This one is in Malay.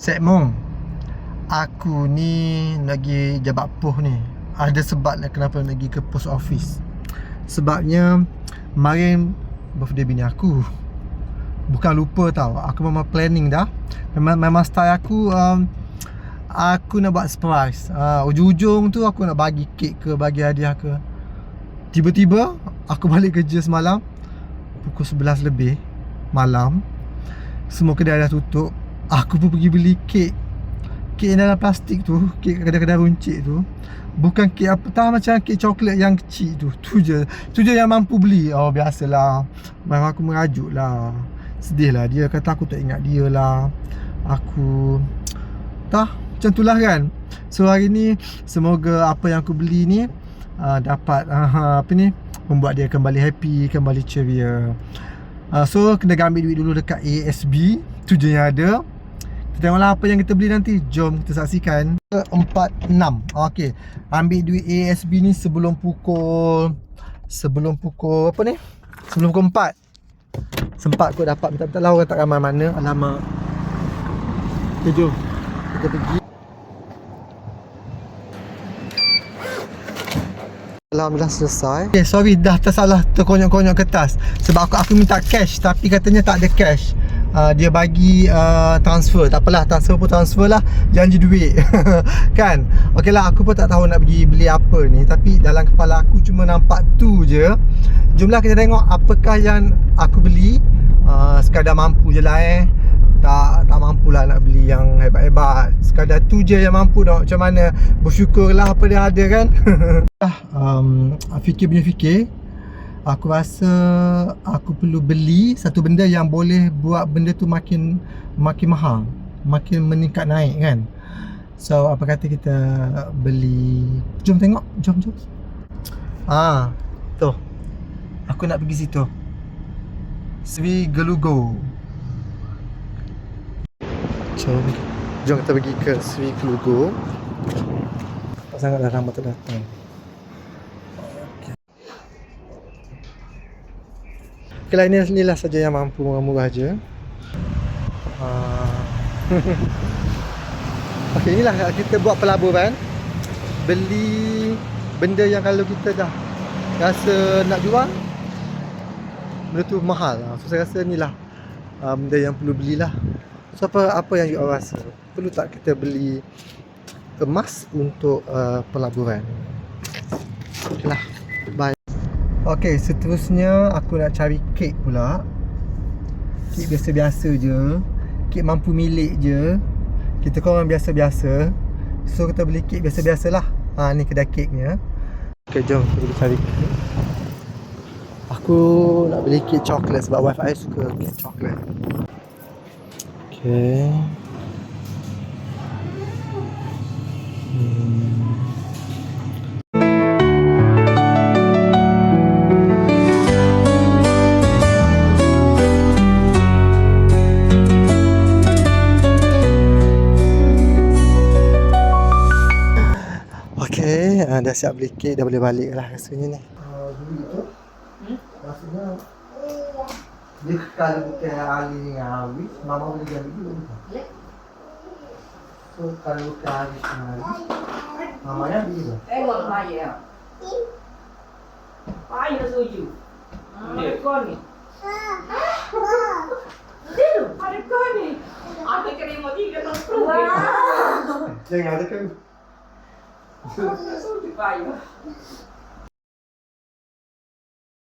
Cik Mong, aku ni lagi jabat poh ni. Ada sebab lah kenapa nak pergi ke post office. Sebabnya kemarin birthday bini aku. Bukan lupa tau, aku memang planning dah. Memang style aku aku nak buat surprise. Ujung-ujung tu aku nak bagi kek ke, bagi hadiah ke. Tiba-tiba aku balik kerja semalam pukul 11 lebih malam. Semua kedai dah tutup. Aku pun pergi beli kek. Kek yang dalam plastik tu, kek kedai-kedai runcit tu. Bukan kek apa tahu, macam kek coklat yang kecil tu. Tu je yang mampu beli. Oh biasalah, memang aku merajuk lah. Sedih lah, dia kata aku tak ingat dia lah. Aku macam tu lah kan. So hari ni semoga apa yang aku beli ni dapat membuat dia kembali happy, kembali ceria. So kena ambil duit dulu dekat ASB. Tu je yang ada. Kita tengoklah apa yang kita beli nanti. Jom kita saksikan. 4.6. Okey, ambil duit ASB ni sebelum pukul apa ni? Sebelum pukul 4. Sempat kot dapat minta-minta lah, orang tak ramai mana. Alamak. Okay, jom kita pergi. Alhamdulillah selesai. Okay, sorry dah tersalah terkonyok-konyok kertas. Sebab aku minta cash tapi katanya tak ada cash. Dia bagi transfer. Tak apalah, transfer lah. Janji duit. Kan? Okey lah, aku pun tak tahu nak pergi beli apa ni. Tapi dalam kepala aku cuma nampak tu je. Jomlah kita tengok apakah yang aku beli. Sekadar mampu je lah Tak mampulah nak beli yang hebat-hebat. Sekadar tu je yang mampu dah. Macam mana, bersyukurlah apa dia ada kan. Fikir. Aku rasa aku perlu beli satu benda yang boleh buat benda tu makin mahal, makin meningkat naik kan. So apa kata kita beli. Jom tengok. Jom. Tu aku nak pergi situ, Sri Gelugo. Jom kita pergi ke Sri Gelugo. Tak sangat dah lama tak datang. Okay lah, inilah saja yang mampu murah-murah je. Okay, inilah kita buat pelaburan. Beli benda yang kalau kita dah rasa nak jual, benda tu mahal. So saya rasa inilah benda yang perlu belilah. So apa yang you rasa? Perlu tak kita beli emas untuk pelaburan? Okay lah, bye. Okay, seterusnya aku nak cari kek pula. Kek biasa-biasa je. Kek mampu milik je. Kita korang biasa-biasa. So kita beli kek biasa-biasa lah. Ni kedai keknya. Okay, jom kita cari kek. Aku nak beli kek coklat sebab wife I suka kek coklat. Okay. Dah siap beli kek, dah boleh balik lah rasanya ni. Dulu tu maksudnya dia kalau bukan Ali dengan Awis, Mama boleh jadi dulu. So kalau bukan Ali dengan Awis, Mama yang beli tu. Tengok saya. Saya setuju. Ada kau ni. Ada kau ni. Ada kerima 360. Jangan ada kan. Setuju saya.